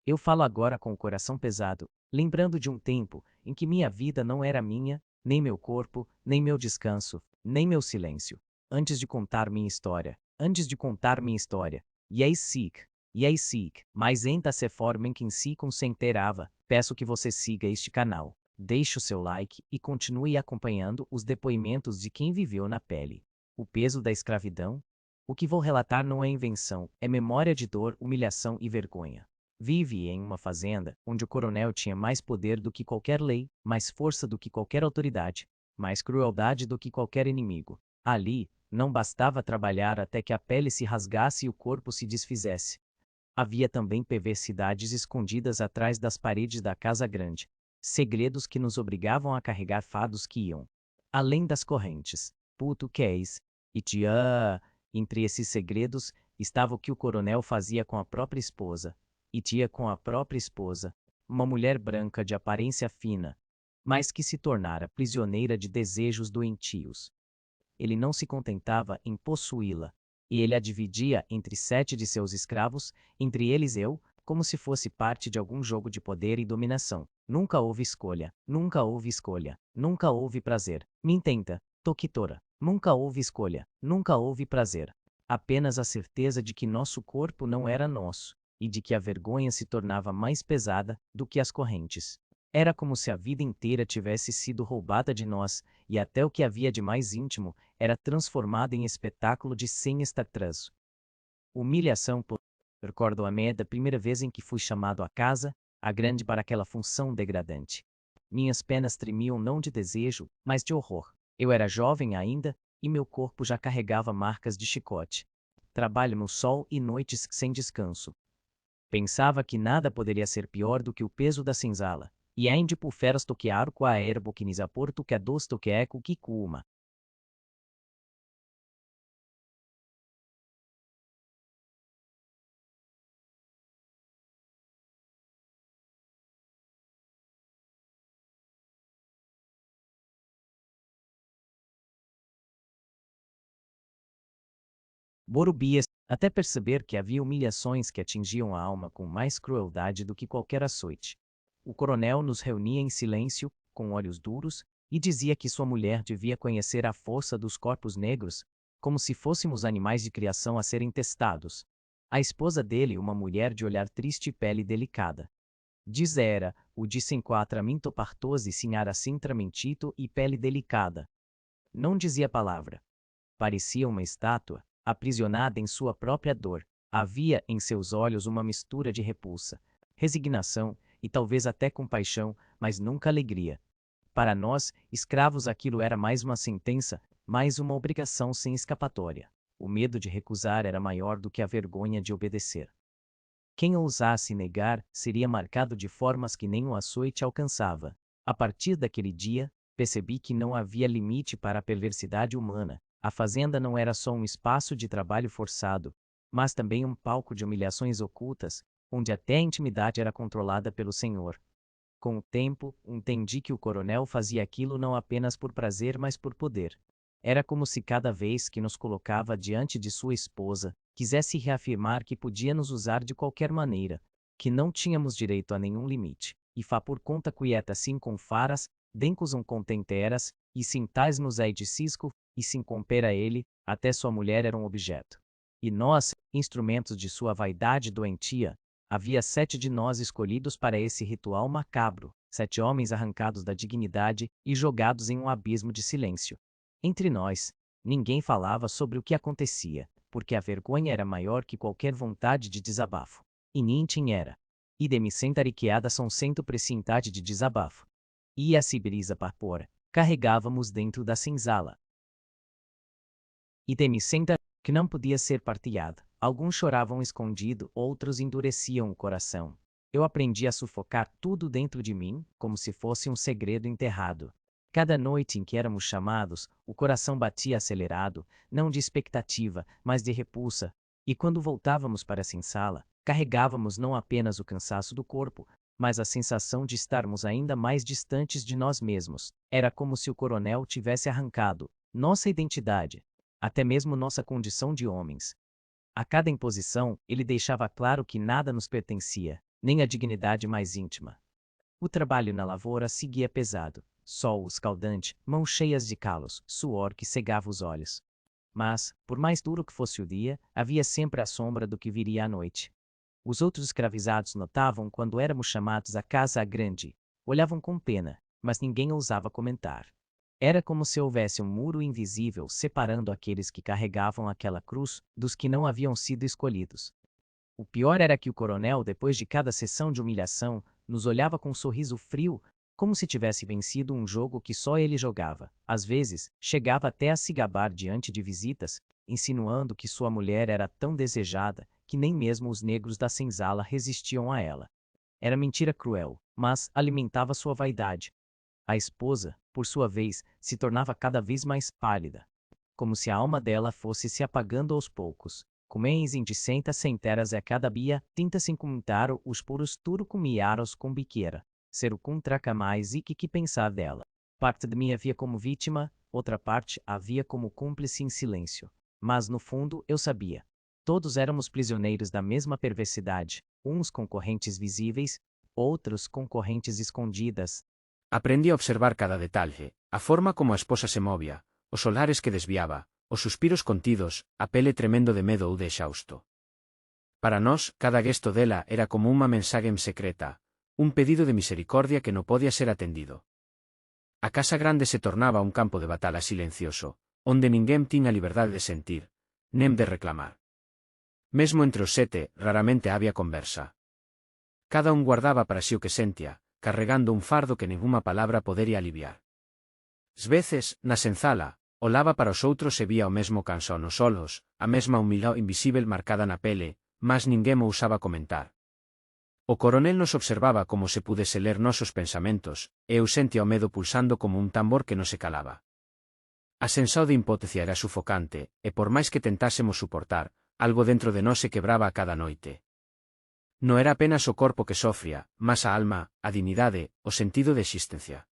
Eu falo agora com o coração pesado, lembrando de um tempo em que minha vida não era minha, nem meu corpo, nem meu descanso, nem meu silêncio. Antes de contar minha história, antes de contar minha história. E aí siga, mas ainda se formem quem se concentrava, peço que você siga este canal. Deixe o seu like e continue acompanhando os depoimentos de quem viveu na pele. O peso da escravidão? O que vou relatar não é invenção, é memória de dor, humilhação e vergonha. Vive em uma fazenda onde o coronel tinha mais poder do que qualquer lei, mais força do que qualquer autoridade, mais crueldade do que qualquer inimigo. Ali, não bastava trabalhar até que a pele se rasgasse e o corpo se desfizesse. Havia também perversidades escondidas atrás das paredes da casa grande, segredos que nos obrigavam a carregar fardos que iam além das correntes. Puto queis. E tia, entre esses segredos, estava o que o coronel fazia com a própria esposa. E tia com a própria esposa, uma mulher branca de aparência fina, mas que se tornara prisioneira de desejos doentios. Ele não se contentava em possuí-la, e ele a dividia entre 7 de seus escravos, entre eles eu, como se fosse parte de algum jogo de poder e dominação. Nunca houve escolha, nunca houve escolha, nunca houve prazer. Me entenda, Tokitora. Nunca houve escolha, nunca houve prazer. Apenas a certeza de que nosso corpo não era nosso, e de que a vergonha se tornava mais pesada do que as correntes. Era como se a vida inteira tivesse sido roubada de nós, e até o que havia de mais íntimo era transformado em espetáculo de sem estartraço. Humilhação por... Recordo-me da primeira vez em que fui chamado à casa, a grande para aquela função degradante. Minhas pernas tremiam não de desejo, mas de horror. Eu era jovem ainda, e meu corpo já carregava marcas de chicote. Trabalho no sol e noites sem descanso. Pensava que nada poderia ser pior do que o peso da senzala. E ainda por feras toquear com a erbo que nisaporto que a dos toqueco que cuma. Borubias, até perceber que havia humilhações que atingiam a alma com mais crueldade do que qualquer açoite. O coronel nos reunia em silêncio, com olhos duros, e dizia que sua mulher devia conhecer a força dos corpos negros, como se fôssemos animais de criação a serem testados. A esposa dele, uma mulher de olhar triste e pele delicada. Diz era, o disse enquadramento partoso e sinhara sintramentito e pele delicada. Não dizia palavra. Parecia uma estátua, aprisionada em sua própria dor. Havia em seus olhos uma mistura de repulsa, resignação e talvez até compaixão, mas nunca alegria. Para nós, escravos, aquilo era mais uma sentença, mais uma obrigação sem escapatória. O medo de recusar era maior do que a vergonha de obedecer. Quem ousasse negar seria marcado de formas que nem o açoite alcançava. A partir daquele dia, percebi que não havia limite para a perversidade humana. A fazenda não era só um espaço de trabalho forçado, mas também um palco de humilhações ocultas, onde até a intimidade era controlada pelo Senhor. Com o tempo, entendi que o coronel fazia aquilo não apenas por prazer, mas por poder. Era como se cada vez que nos colocava diante de sua esposa, quisesse reafirmar que podia nos usar de qualquer maneira, que não tínhamos direito a nenhum limite. E fa por conta quieta assim com faras, dencos contenteras, e sim tais nos ai de cisco, e sim compera ele, até sua mulher era um objeto. E nós, instrumentos de sua vaidade doentia, havia 7 de nós escolhidos para esse ritual macabro, 7 homens arrancados da dignidade e jogados em um abismo de silêncio. Entre nós, ninguém falava sobre o que acontecia, porque a vergonha era maior que qualquer vontade de desabafo. E Nintin era. E de me sentariqueada são cento precintade de desabafo. E a cibrisa parpora, carregávamos dentro da senzala. E de me senta que não podia ser partilhada. Alguns choravam escondido, outros endureciam o coração. Eu aprendi a sufocar tudo dentro de mim, como se fosse um segredo enterrado. Cada noite em que éramos chamados, o coração batia acelerado, não de expectativa, mas de repulsa. E quando voltávamos para a senzala, carregávamos não apenas o cansaço do corpo, mas a sensação de estarmos ainda mais distantes de nós mesmos. Era como se o coronel tivesse arrancado nossa identidade, até mesmo nossa condição de homens. A cada imposição, ele deixava claro que nada nos pertencia, nem a dignidade mais íntima. O trabalho na lavoura seguia pesado, sol escaldante, mãos cheias de calos, suor que cegava os olhos. Mas, por mais duro que fosse o dia, havia sempre a sombra do que viria à noite. Os outros escravizados notavam quando éramos chamados à casa grande, olhavam com pena, mas ninguém ousava comentar. Era como se houvesse um muro invisível separando aqueles que carregavam aquela cruz dos que não haviam sido escolhidos. O pior era que o coronel, depois de cada sessão de humilhação, nos olhava com um sorriso frio, como se tivesse vencido um jogo que só ele jogava. Às vezes, chegava até a se gabar diante de visitas, insinuando que sua mulher era tão desejada que nem mesmo os negros da senzala resistiam a ela. Era mentira cruel, mas alimentava sua vaidade. A esposa, por sua vez, se tornava cada vez mais pálida, como se a alma dela fosse se apagando aos poucos. Comens indicenta centeras a cada dia, tinta-se comentar os puros turo comiaros com biqueira. Ser o contraca mais e que pensar dela. Parte de mim havia como vítima, outra parte havia como cúmplice em silêncio. Mas no fundo eu sabia. Todos éramos prisioneiros da mesma perversidade, uns concorrentes visíveis, outros concorrentes escondidas. Aprendí a observar cada detalle, a forma como a esposa se movia, os olares que desviaba, os suspiros contidos, a pele tremendo de medo ou de exausto. Para nós, cada gesto dela era como unha mensague secreta, un pedido de misericordia que non podía ser atendido. A casa grande se tornaba un campo de batalla silencioso, onde ninguén tiña liberdade de sentir, nem de reclamar. Mesmo entre os sete, raramente había conversa. Cada un guardaba para si o que sentía, carregando un fardo que ninguna palabra podería aliviar. Ás veces, na senzala, olaba para os outros e vía o mesmo canso nos olhos, a mesma humildade invisível marcada na pele, mas ninguén o usaba comentar. O coronel nos observaba como se pudese ler nosos pensamentos, e eu sentía o medo pulsando como un tambor que non se calaba. A sensación de impotencia era sufocante, e por máis que tentásemos suportar, algo dentro de nós se quebraba a cada noite. Non era apenas o corpo que sofría, mas a alma, a dignidade, o sentido de existencia.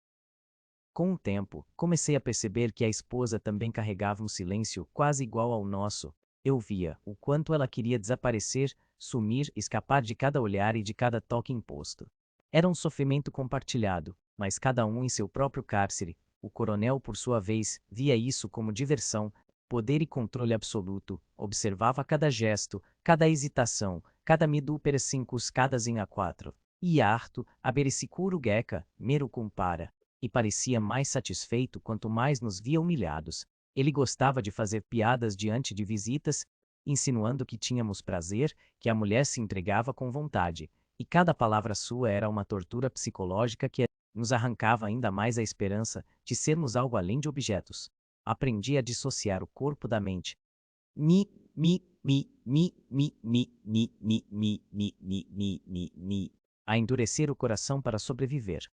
Com o tempo, comecei a perceber que a esposa também carregava um silêncio quase igual ao nosso. Eu via o quanto ela queria desaparecer, sumir, escapar de cada olhar e de cada toque imposto. Era um sofrimento compartilhado, mas cada um em seu próprio cárcere. O coronel, por sua vez, via isso como diversão, poder e controle absoluto, observava cada gesto, cada hesitação, cada midúperes cincuscadas em A4. E harto, abericicuro geca, mero compara. E parecia mais satisfeito quanto mais nos via humilhados. Ele gostava de fazer piadas diante de visitas, insinuando que tínhamos prazer, que a mulher se entregava com vontade, e cada palavra sua era uma tortura psicológica que nos arrancava ainda mais a esperança de sermos algo além de objetos. Aprendi a dissociar o corpo da mente. Mi, mi, mi, mi, mi, mi, mi, mi, mi, mi, mi, mi, mi, mi. A endurecer o coração para sobreviver.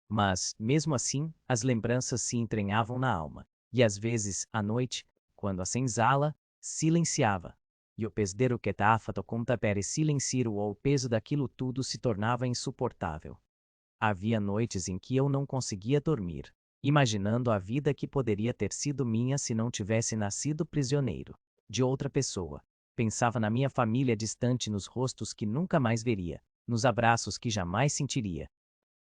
Mas, mesmo assim, as lembranças se entranhavam na alma, e às vezes, à noite, quando a senzala silenciava, e o pesdero que tafato conta per silenciar o peso daquilo tudo se tornava insuportável. Havia noites em que eu não conseguia dormir, imaginando a vida que poderia ter sido minha se não tivesse nascido prisioneiro de outra pessoa. Pensava na minha família distante, nos rostos que nunca mais veria, nos abraços que jamais sentiria.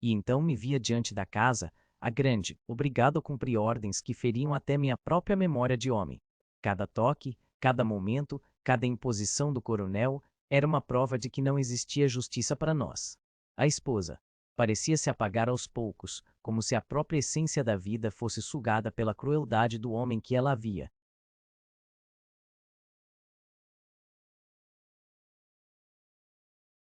E então me via diante da casa, a grande, obrigado a cumprir ordens que feriam até minha própria memória de homem. Cada toque, cada momento, cada imposição do coronel era uma prova de que não existia justiça para nós. A esposa parecia se apagar aos poucos, como se a própria essência da vida fosse sugada pela crueldade do homem que ela havia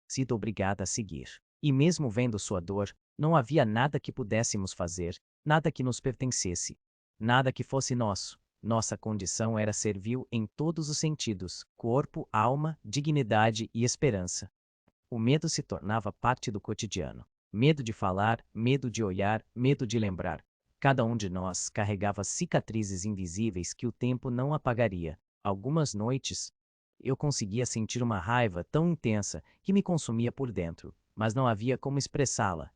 sido obrigada a seguir. E mesmo vendo sua dor, não havia nada que pudéssemos fazer, nada que nos pertencesse, nada que fosse nosso. Nossa condição era servil em todos os sentidos, corpo, alma, dignidade e esperança. O medo se tornava parte do cotidiano. Medo de falar, medo de olhar, medo de lembrar. Cada um de nós carregava cicatrizes invisíveis que o tempo não apagaria. Algumas noites, eu conseguia sentir uma raiva tão intensa que me consumia por dentro, mas não havia como expressá-la.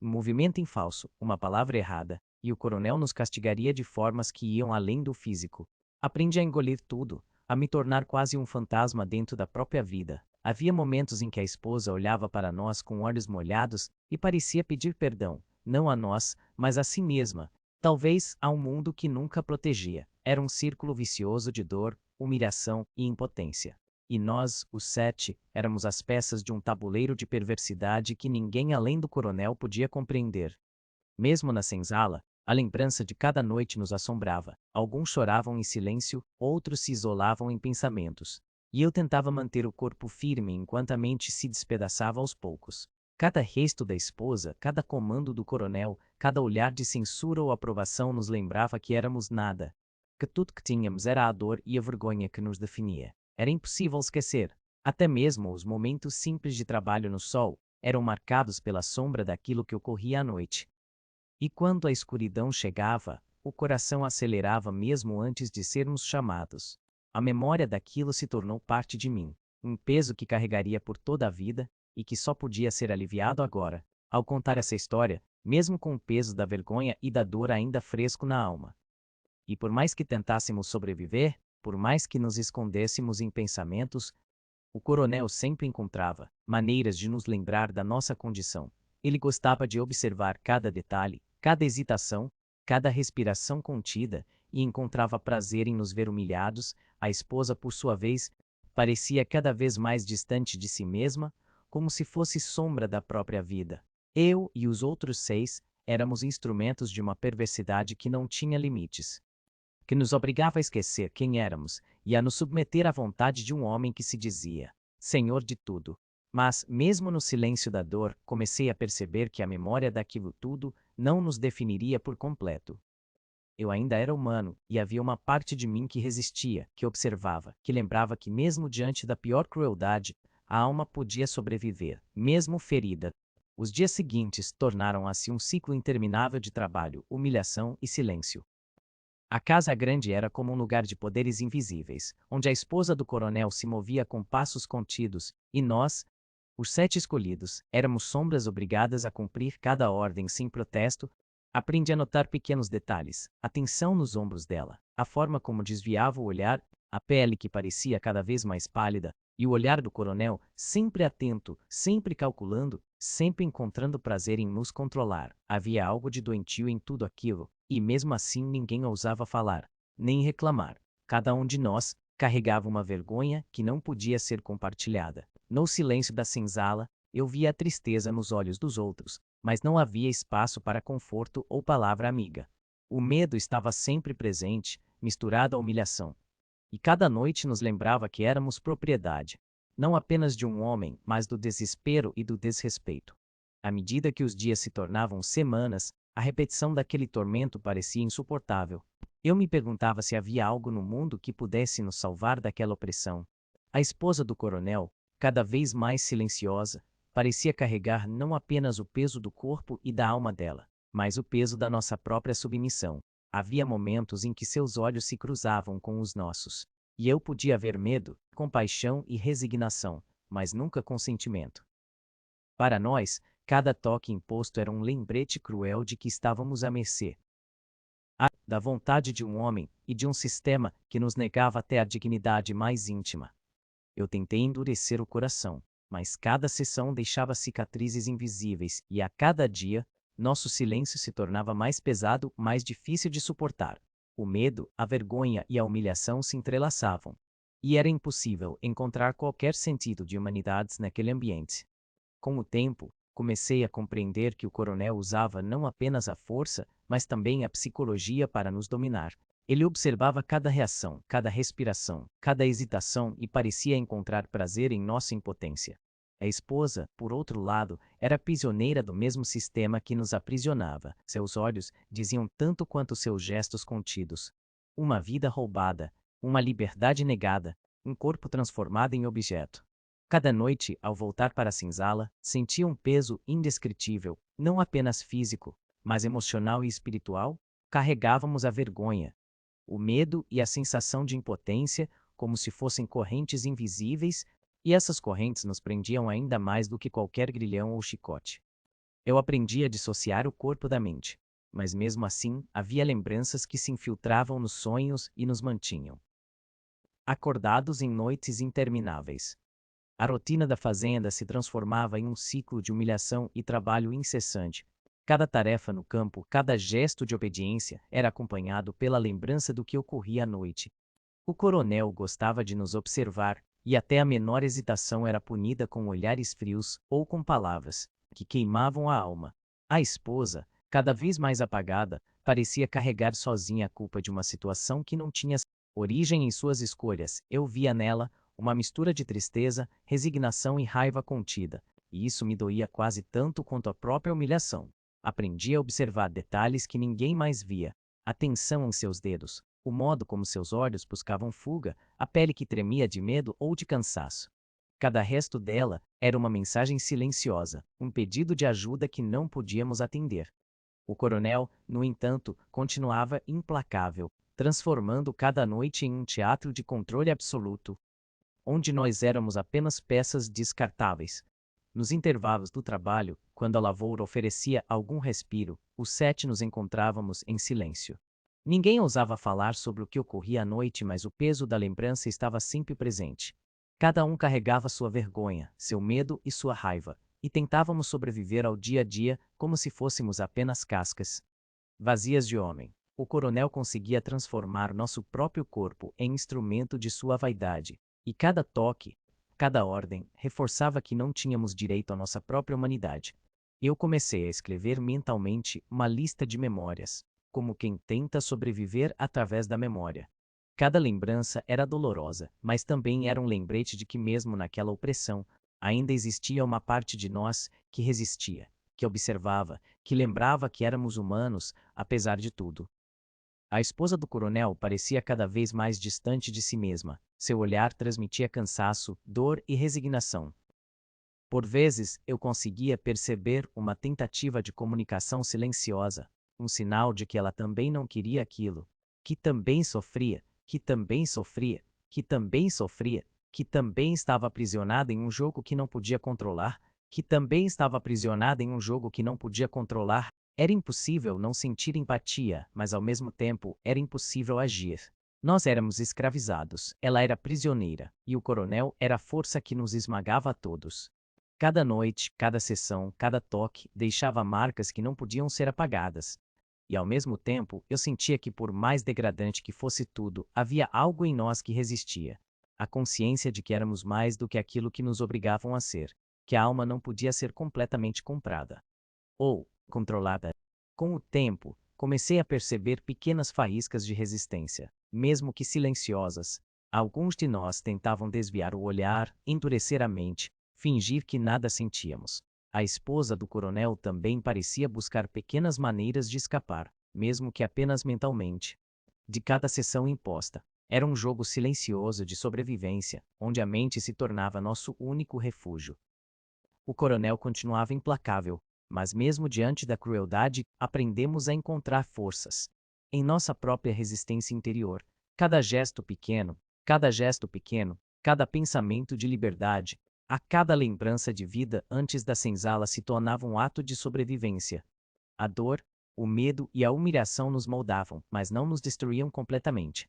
Um movimento em falso, uma palavra errada, e o coronel nos castigaria de formas que iam além do físico. Aprendi a engolir tudo, a me tornar quase um fantasma dentro da própria vida. Havia momentos em que a esposa olhava para nós com olhos molhados e parecia pedir perdão, não a nós, mas a si mesma, talvez a um mundo que nunca protegia. Era um círculo vicioso de dor, humilhação e impotência. E nós, os 7, éramos as peças de um tabuleiro de perversidade que ninguém além do coronel podia compreender. Mesmo na senzala, a lembrança de cada noite nos assombrava. Alguns choravam em silêncio, outros se isolavam em pensamentos. E eu tentava manter o corpo firme enquanto a mente se despedaçava aos poucos. Cada resto da esposa, cada comando do coronel, cada olhar de censura ou aprovação nos lembrava que éramos nada. Que tudo que tínhamos era a dor e a vergonha que nos definia. Era impossível esquecer. Até mesmo os momentos simples de trabalho no sol eram marcados pela sombra daquilo que ocorria à noite. E quando a escuridão chegava, o coração acelerava mesmo antes de sermos chamados. A memória daquilo se tornou parte de mim, um peso que carregaria por toda a vida e que só podia ser aliviado agora, ao contar essa história, mesmo com o peso da vergonha e da dor ainda fresco na alma. E por mais que tentássemos sobreviver, por mais que nos escondêssemos em pensamentos, o coronel sempre encontrava maneiras de nos lembrar da nossa condição. Ele gostava de observar cada detalhe, cada hesitação, cada respiração contida, e encontrava prazer em nos ver humilhados. A esposa, por sua vez, parecia cada vez mais distante de si mesma, como se fosse sombra da própria vida. Eu e os outros 6 éramos instrumentos de uma perversidade que não tinha limites, que nos obrigava a esquecer quem éramos e a nos submeter à vontade de um homem que se dizia Senhor de tudo. Mas, mesmo no silêncio da dor, comecei a perceber que a memória daquilo tudo não nos definiria por completo. Eu ainda era humano, e havia uma parte de mim que resistia, que observava, que lembrava que mesmo diante da pior crueldade, a alma podia sobreviver, mesmo ferida. Os dias seguintes tornaram-se um ciclo interminável de trabalho, humilhação e silêncio. A casa grande era como um lugar de poderes invisíveis, onde a esposa do coronel se movia com passos contidos, e nós, os 7 escolhidos, éramos sombras obrigadas a cumprir cada ordem sem protesto. Aprendi a notar pequenos detalhes, a tensão nos ombros dela, a forma como desviava o olhar, a pele que parecia cada vez mais pálida, e o olhar do coronel, sempre atento, sempre calculando, sempre encontrando prazer em nos controlar. Havia algo de doentio em tudo aquilo, e mesmo assim ninguém ousava falar, nem reclamar. Cada um de nós carregava uma vergonha que não podia ser compartilhada. No silêncio da senzala, eu via a tristeza nos olhos dos outros, mas não havia espaço para conforto ou palavra amiga. O medo estava sempre presente, misturado à humilhação. E cada noite nos lembrava que éramos propriedade, não apenas de um homem, mas do desespero e do desrespeito. À medida que os dias se tornavam semanas, a repetição daquele tormento parecia insuportável. Eu me perguntava se havia algo no mundo que pudesse nos salvar daquela opressão. A esposa do coronel, cada vez mais silenciosa, parecia carregar não apenas o peso do corpo e da alma dela, mas o peso da nossa própria submissão. Havia momentos em que seus olhos se cruzavam com os nossos, e eu podia ver medo, compaixão e resignação, mas nunca consentimento. Para nós, cada toque imposto era um lembrete cruel de que estávamos à mercê da vontade de um homem e de um sistema que nos negava até a dignidade mais íntima. Eu tentei endurecer o coração, mas cada sessão deixava cicatrizes invisíveis e a cada dia, nosso silêncio se tornava mais pesado, mais difícil de suportar. O medo, a vergonha e a humilhação se entrelaçavam. E era impossível encontrar qualquer sentido de humanidade naquele ambiente. Com o tempo, comecei a compreender que o coronel usava não apenas a força, mas também a psicologia para nos dominar. Ele observava cada reação, cada respiração, cada hesitação e parecia encontrar prazer em nossa impotência. A esposa, por outro lado, era prisioneira do mesmo sistema que nos aprisionava. Seus olhos diziam tanto quanto seus gestos contidos. Uma vida roubada, uma liberdade negada, um corpo transformado em objeto. Cada noite, ao voltar para a senzala, sentia um peso indescritível, não apenas físico, mas emocional e espiritual. Carregávamos a vergonha, o medo e a sensação de impotência como se fossem correntes invisíveis, e essas correntes nos prendiam ainda mais do que qualquer grilhão ou chicote. Eu aprendi a dissociar o corpo da mente, mas mesmo assim havia lembranças que se infiltravam nos sonhos e nos mantinham acordados em noites intermináveis. A rotina da fazenda se transformava em um ciclo de humilhação e trabalho incessante. Cada tarefa no campo, cada gesto de obediência era acompanhado pela lembrança do que ocorria à noite. O coronel gostava de nos observar, e até a menor hesitação era punida com olhares frios ou com palavras que queimavam a alma. A esposa, cada vez mais apagada, parecia carregar sozinha a culpa de uma situação que não tinha origem em suas escolhas. Eu via nela uma mistura de tristeza, resignação e raiva contida, e isso me doía quase tanto quanto a própria humilhação. Aprendi a observar detalhes que ninguém mais via: a tensão em seus dedos, o modo como seus olhos buscavam fuga, a pele que tremia de medo ou de cansaço. Cada resto dela era uma mensagem silenciosa, um pedido de ajuda que não podíamos atender. O coronel, no entanto, continuava implacável, transformando cada noite em um teatro de controle absoluto, onde nós éramos apenas peças descartáveis. Nos intervalos do trabalho, quando a lavoura oferecia algum respiro, os 7 nos encontrávamos em silêncio. Ninguém ousava falar sobre o que ocorria à noite, mas o peso da lembrança estava sempre presente. Cada um carregava sua vergonha, seu medo e sua raiva, e tentávamos sobreviver ao dia a dia como se fôssemos apenas cascas vazias de homem. O coronel conseguia transformar nosso próprio corpo em instrumento de sua vaidade, e cada toque, cada ordem, reforçava que não tínhamos direito à nossa própria humanidade. Eu comecei a escrever mentalmente uma lista de memórias, como quem tenta sobreviver através da memória. Cada lembrança era dolorosa, mas também era um lembrete de que mesmo naquela opressão, ainda existia uma parte de nós que resistia, que observava, que lembrava que éramos humanos, apesar de tudo. A esposa do coronel parecia cada vez mais distante de si mesma. Seu olhar transmitia cansaço, dor e resignação. Por vezes, eu conseguia perceber uma tentativa de comunicação silenciosa, um sinal de que ela também não queria aquilo, que também sofria, que também sofria, que também sofria, que também estava aprisionada em um jogo que não podia controlar, que também estava aprisionada em um jogo que não podia controlar. Era impossível não sentir empatia, mas ao mesmo tempo era impossível agir. Nós éramos escravizados, ela era prisioneira, e o coronel era a força que nos esmagava a todos. Cada noite, cada sessão, cada toque deixava marcas que não podiam ser apagadas. E ao mesmo tempo, eu sentia que por mais degradante que fosse tudo, havia algo em nós que resistia. A consciência de que éramos mais do que aquilo que nos obrigavam a ser, que a alma não podia ser completamente comprada ou controlada. Com o tempo, comecei a perceber pequenas faíscas de resistência, mesmo que silenciosas. Alguns de nós tentavam desviar o olhar, endurecer a mente, fingir que nada sentíamos. A esposa do coronel também parecia buscar pequenas maneiras de escapar, mesmo que apenas mentalmente, de cada sessão imposta. Era um jogo silencioso de sobrevivência, onde a mente se tornava nosso único refúgio. O coronel continuava implacável, mas mesmo diante da crueldade, aprendemos a encontrar forças em nossa própria resistência interior. Cada gesto pequeno, cada gesto pequeno, cada pensamento de liberdade, a cada lembrança de vida antes da senzala se tornava um ato de sobrevivência. A dor, o medo e a humilhação nos moldavam, mas não nos destruíam completamente.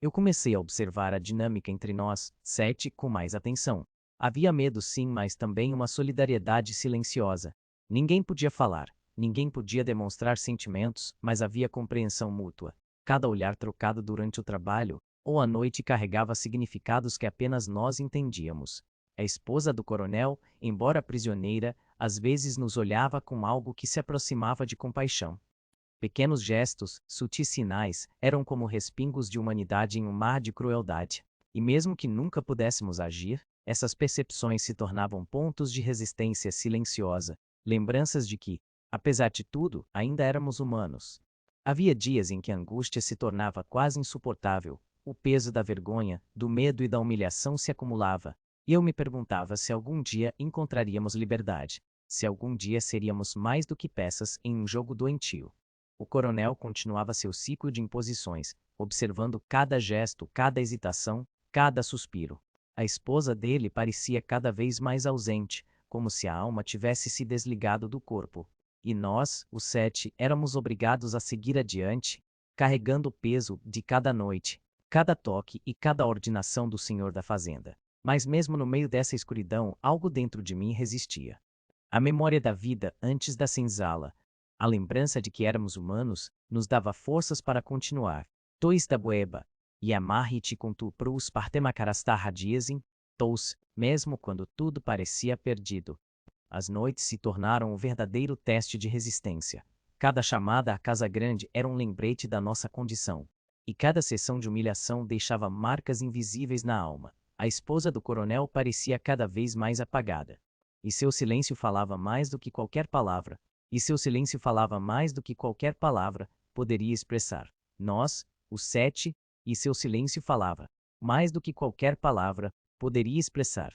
Eu comecei a observar a dinâmica entre nós, 7, com mais atenção. Havia medo sim, mas também uma solidariedade silenciosa. Ninguém podia falar, ninguém podia demonstrar sentimentos, mas havia compreensão mútua. Cada olhar trocado durante o trabalho ou a noite carregava significados que apenas nós entendíamos. A esposa do coronel, embora prisioneira, às vezes nos olhava com algo que se aproximava de compaixão. Pequenos gestos, sutis sinais, eram como respingos de humanidade em um mar de crueldade. E mesmo que nunca pudéssemos agir, essas percepções se tornavam pontos de resistência silenciosa, lembranças de que, apesar de tudo, ainda éramos humanos. Havia dias em que a angústia se tornava quase insuportável, o peso da vergonha, do medo e da humilhação se acumulava, e eu me perguntava se algum dia encontraríamos liberdade, se algum dia seríamos mais do que peças em um jogo doentio. O coronel continuava seu ciclo de imposições, observando cada gesto, cada hesitação, cada suspiro. A esposa dele parecia cada vez mais ausente, como se a alma tivesse se desligado do corpo. E nós, os 7, éramos obrigados a seguir adiante, carregando o peso de cada noite, cada toque e cada ordenação do senhor da fazenda. Mas mesmo no meio dessa escuridão, algo dentro de mim resistia. A memória da vida antes da senzala, a lembrança de que éramos humanos, nos dava forças para continuar. Tois da boeba, e amarre-te com tu prus partemacarasta radiesem, tous, mesmo quando tudo parecia perdido. As noites se tornaram um verdadeiro teste de resistência. Cada chamada à casa grande era um lembrete da nossa condição. E cada sessão de humilhação deixava marcas invisíveis na alma. A esposa do coronel parecia cada vez mais apagada. E seu silêncio falava mais do que qualquer palavra. Poderia expressar. Nós, os 7, e seu silêncio falava mais do que qualquer palavra poderia expressar.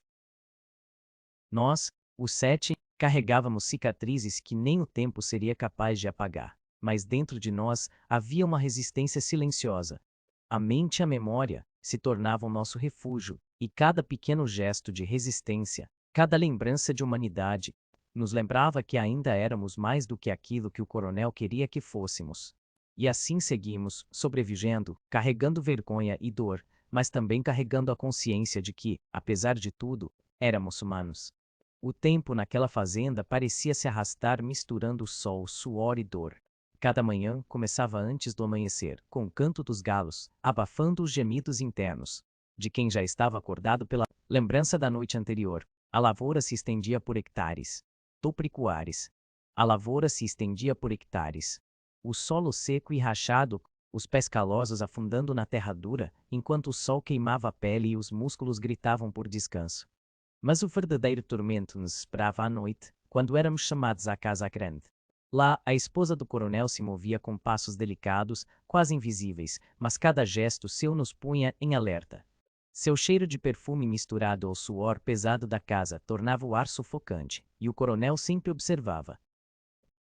Nós, os 7, carregávamos cicatrizes que nem o tempo seria capaz de apagar. Mas dentro de nós havia uma resistência silenciosa. A mente e a memória se tornavam nosso refúgio, e cada pequeno gesto de resistência, cada lembrança de humanidade, nos lembrava que ainda éramos mais do que aquilo que o coronel queria que fôssemos. E assim seguimos, sobrevivendo, carregando vergonha e dor, mas também carregando a consciência de que, apesar de tudo, éramos humanos. O tempo naquela fazenda parecia se arrastar misturando sol, suor e dor. Cada manhã começava antes do amanhecer, com o canto dos galos, abafando os gemidos internos de quem já estava acordado pela lembrança da noite anterior. A lavoura se estendia por hectares. Topricuares. A lavoura se estendia por hectares. O solo seco e rachado, os pés calosos afundando na terra dura, enquanto o sol queimava a pele e os músculos gritavam por descanso. Mas o verdadeiro tormento nos esperava à noite, quando éramos chamados à casa grande. Lá, a esposa do coronel se movia com passos delicados, quase invisíveis, mas cada gesto seu nos punha em alerta. Seu cheiro de perfume misturado ao suor pesado da casa tornava o ar sufocante, e o coronel sempre observava,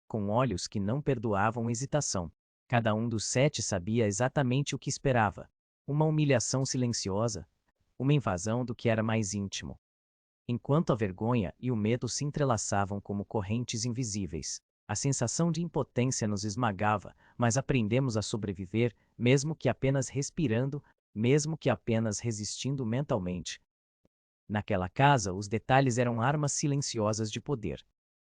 com olhos que não perdoavam hesitação. Cada um dos 7 sabia exatamente o que esperava. Uma humilhação silenciosa, uma invasão do que era mais íntimo. Enquanto a vergonha e o medo se entrelaçavam como correntes invisíveis, a sensação de impotência nos esmagava, mas aprendemos a sobreviver, mesmo que apenas respirando, mesmo que apenas resistindo mentalmente. Naquela casa, os detalhes eram armas silenciosas de poder.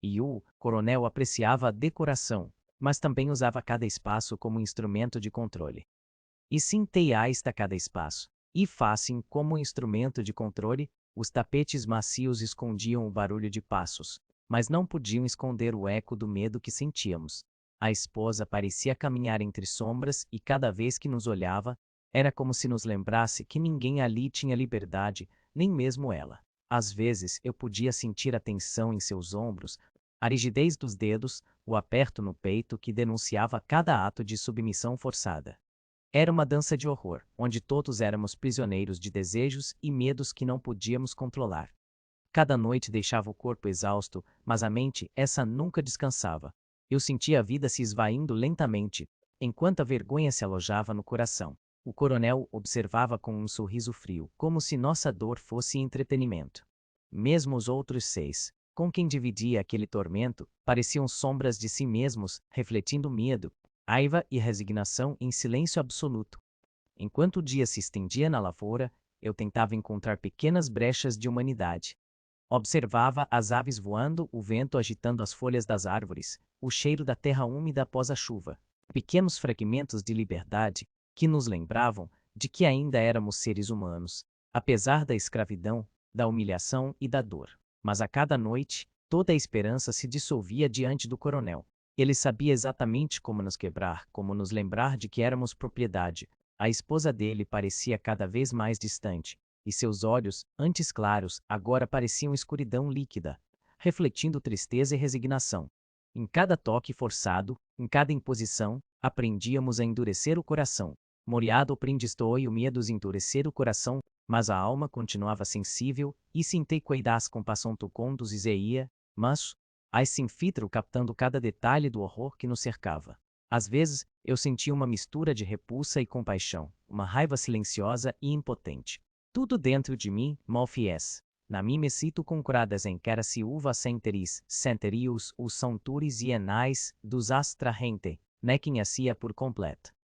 E o coronel apreciava a decoração, mas também usava cada espaço como instrumento de controle. E sinteaista cada espaço. E fácil como instrumento de controle, os tapetes macios escondiam o barulho de passos, mas não podiam esconder o eco do medo que sentíamos. A esposa parecia caminhar entre sombras e cada vez que nos olhava, era como se nos lembrasse que ninguém ali tinha liberdade, nem mesmo ela. Às vezes eu podia sentir a tensão em seus ombros, a rigidez dos dedos, o aperto no peito que denunciava cada ato de submissão forçada. Era uma dança de horror, onde todos éramos prisioneiros de desejos e medos que não podíamos controlar. Cada noite deixava o corpo exausto, mas a mente, essa nunca descansava. Eu sentia a vida se esvaindo lentamente, enquanto a vergonha se alojava no coração. O coronel observava com um sorriso frio, como se nossa dor fosse entretenimento. Mesmo os outros 6, com quem dividia aquele tormento, pareciam sombras de si mesmos, refletindo medo, raiva e resignação em silêncio absoluto. Enquanto o dia se estendia na lavoura, eu tentava encontrar pequenas brechas de humanidade. Observava as aves voando, o vento agitando as folhas das árvores, o cheiro da terra úmida após a chuva. Pequenos fragmentos de liberdade que nos lembravam de que ainda éramos seres humanos, apesar da escravidão, da humilhação e da dor. Mas a cada noite, toda a esperança se dissolvia diante do coronel. Ele sabia exatamente como nos quebrar, como nos lembrar de que éramos propriedade. A esposa dele parecia cada vez mais distante, e seus olhos, antes claros, agora pareciam escuridão líquida, refletindo tristeza e resignação. Em cada toque forçado, em cada imposição, aprendíamos a endurecer o coração. Moriado prindistou e o medo endurecer o coração, mas a alma continuava sensível, e sentei cuidas compaixão tu conduz e mas, ai sem filtro captando cada detalhe do horror que nos cercava. Às vezes, eu sentia uma mistura de repulsa e compaixão, uma raiva silenciosa e impotente. Tudo dentro de mim, malfies. Na mim me cito concuradas em cara se uva senterius, os santuris e enais, dos astra rente, nequem por completo.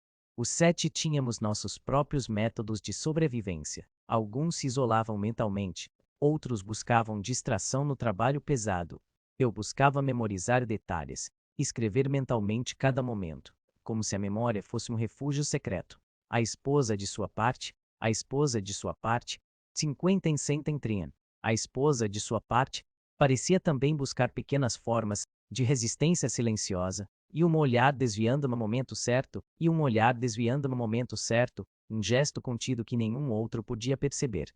Os 7 tínhamos nossos próprios métodos de sobrevivência. Alguns se isolavam mentalmente, outros buscavam distração no trabalho pesado. Eu buscava memorizar detalhes, escrever mentalmente cada momento, como se a memória fosse um refúgio secreto. A esposa de sua parte, a esposa de sua parte, 50 em cententrian. A esposa de sua parte, parecia também buscar pequenas formas de resistência silenciosa, e um olhar desviando no momento certo, um gesto contido que nenhum outro podia perceber.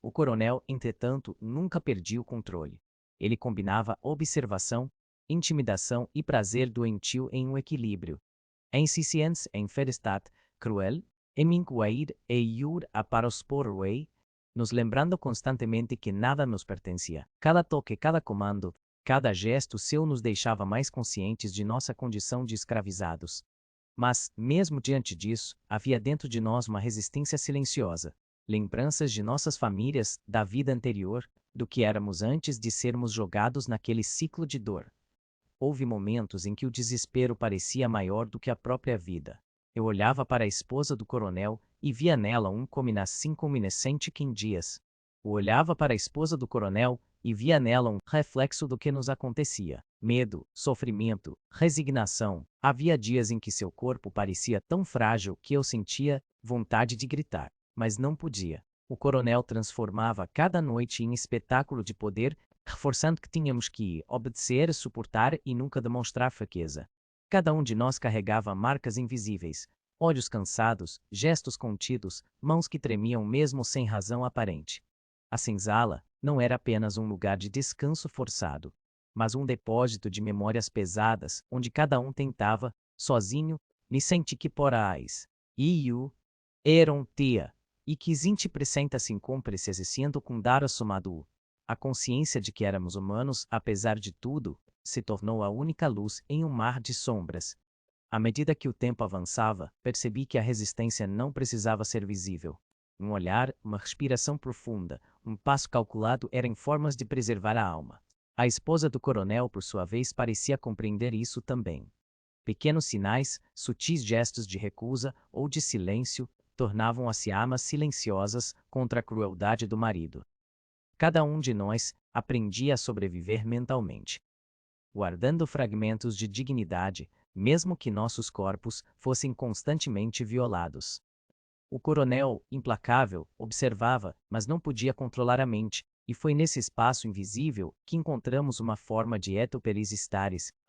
O coronel, entretanto, nunca perdia o controle. Ele combinava observação, intimidação e prazer doentio em um equilíbrio. Inscience em Ferestat, cruel, eminquair e iur a parosporway, nos lembrando constantemente que nada nos pertencia. Cada toque, cada comando, cada gesto seu nos deixava mais conscientes de nossa condição de escravizados. Mas, mesmo diante disso, havia dentro de nós uma resistência silenciosa. Lembranças de nossas famílias, da vida anterior, do que éramos antes de sermos jogados naquele ciclo de dor. Houve momentos em que o desespero parecia maior do que a própria vida. Eu olhava para a esposa do coronel e via nela um cominescente que em dias. Eu olhava para a esposa do coronel e via nela um reflexo do que nos acontecia. Medo, sofrimento, resignação. Havia dias em que seu corpo parecia tão frágil que eu sentia vontade de gritar, mas não podia. O coronel transformava cada noite em espetáculo de poder, reforçando que tínhamos que obedecer, suportar e nunca demonstrar fraqueza. Cada um de nós carregava marcas invisíveis, olhos cansados, gestos contidos, mãos que tremiam mesmo sem razão aparente. A senzala não era apenas um lugar de descanso forçado, mas um depósito de memórias pesadas, onde cada um tentava, sozinho, me senti que porais. Iu, eram tia, e que zinti presenta-se incompre se sendo com dar assomado. A consciência de que éramos humanos, apesar de tudo, se tornou a única luz em um mar de sombras. À medida que o tempo avançava, percebi que a resistência não precisava ser visível. Um olhar, uma respiração profunda, um passo calculado eram formas de preservar a alma. A esposa do coronel, por sua vez, parecia compreender isso também. Pequenos sinais, sutis gestos de recusa ou de silêncio, tornavam-se armas silenciosas contra a crueldade do marido. Cada um de nós aprendia a sobreviver mentalmente, guardando fragmentos de dignidade, mesmo que nossos corpos fossem constantemente violados. O coronel, implacável, observava, mas não podia controlar a mente, e foi nesse espaço invisível que encontramos uma forma de etoperis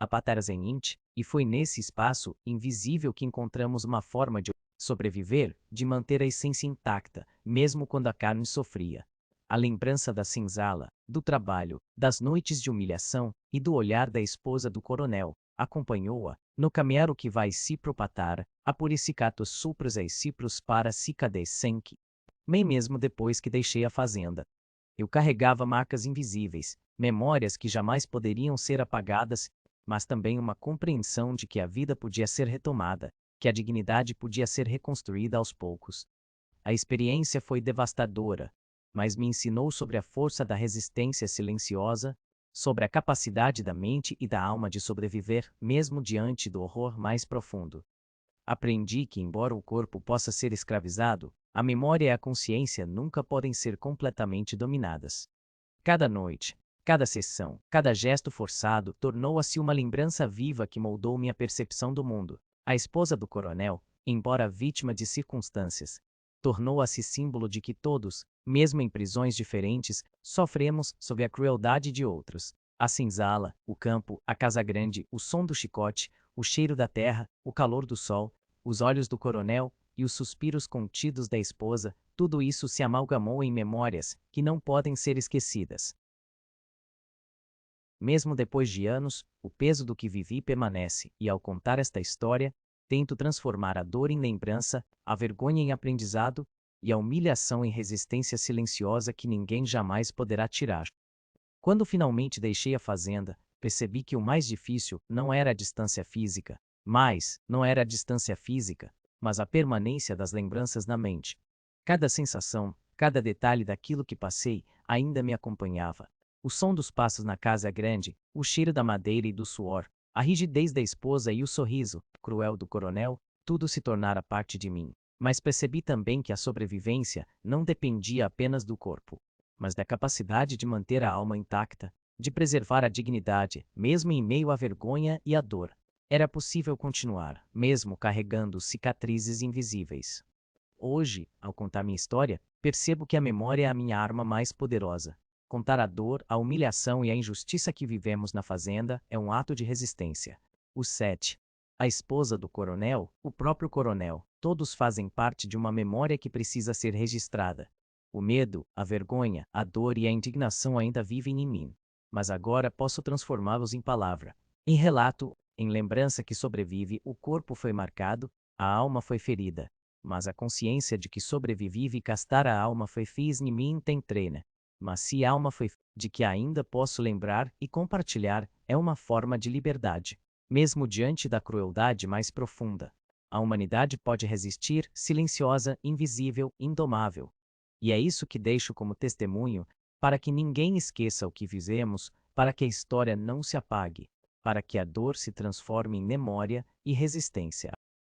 a patarzenint, e foi nesse espaço invisível que encontramos uma forma de sobreviver, de manter a essência intacta, mesmo quando a carne sofria. A lembrança da senzala, do trabalho, das noites de humilhação e do olhar da esposa do coronel acompanhou-a no caminhar o que vai se propatar, a purificatos supros e cipros para cicadescenque. Nem mesmo depois que deixei a fazenda. Eu carregava marcas invisíveis, memórias que jamais poderiam ser apagadas, mas também uma compreensão de que a vida podia ser retomada, que a dignidade podia ser reconstruída aos poucos. A experiência foi devastadora, mas me ensinou sobre a força da resistência silenciosa, sobre a capacidade da mente e da alma de sobreviver, mesmo diante do horror mais profundo. Aprendi que, embora o corpo possa ser escravizado, a memória e a consciência nunca podem ser completamente dominadas. Cada noite, cada sessão, cada gesto forçado tornou-se uma lembrança viva que moldou minha percepção do mundo. A esposa do coronel, embora vítima de circunstâncias, tornou-se símbolo de que todos, mesmo em prisões diferentes, sofremos sob a crueldade de outros. A senzala, o campo, a casa grande, o som do chicote, o cheiro da terra, o calor do sol, os olhos do coronel e os suspiros contidos da esposa, tudo isso se amalgamou em memórias que não podem ser esquecidas. Mesmo depois de anos, o peso do que vivi permanece, e ao contar esta história, tento transformar a dor em lembrança, a vergonha em aprendizado, e a humilhação em resistência silenciosa que ninguém jamais poderá tirar. Quando finalmente deixei a fazenda, percebi que o mais difícil não era a distância física, Mas não era a distância física, mas a permanência das lembranças na mente. Cada sensação, cada detalhe daquilo que passei ainda me acompanhava. O som dos passos na casa grande, o cheiro da madeira e do suor, a rigidez da esposa e o sorriso cruel do coronel, tudo se tornara parte de mim. Mas percebi também que a sobrevivência não dependia apenas do corpo, mas da capacidade de manter a alma intacta, de preservar a dignidade, mesmo em meio à vergonha e à dor. Era possível continuar, mesmo carregando cicatrizes invisíveis. Hoje, ao contar minha história, percebo que a memória é a minha arma mais poderosa. Contar a dor, a humilhação e a injustiça que vivemos na fazenda é um ato de resistência. Os 7. A esposa do coronel, o próprio coronel, todos fazem parte de uma memória que precisa ser registrada. O medo, a vergonha, a dor e a indignação ainda vivem em mim, mas agora posso transformá-los em palavra, em relato, em lembrança que sobrevive. O corpo foi marcado, a alma foi ferida, mas a consciência de que sobrevivi e castar a alma foi fiz em mim tem treina. Mas se a alma foi de que ainda posso lembrar e compartilhar, é uma forma de liberdade. Mesmo diante da crueldade mais profunda, a humanidade pode resistir, silenciosa, invisível, indomável. E é isso que deixo como testemunho, para que ninguém esqueça o que fizemos, para que a história não se apague, para que a dor se transforme em memória e resistência.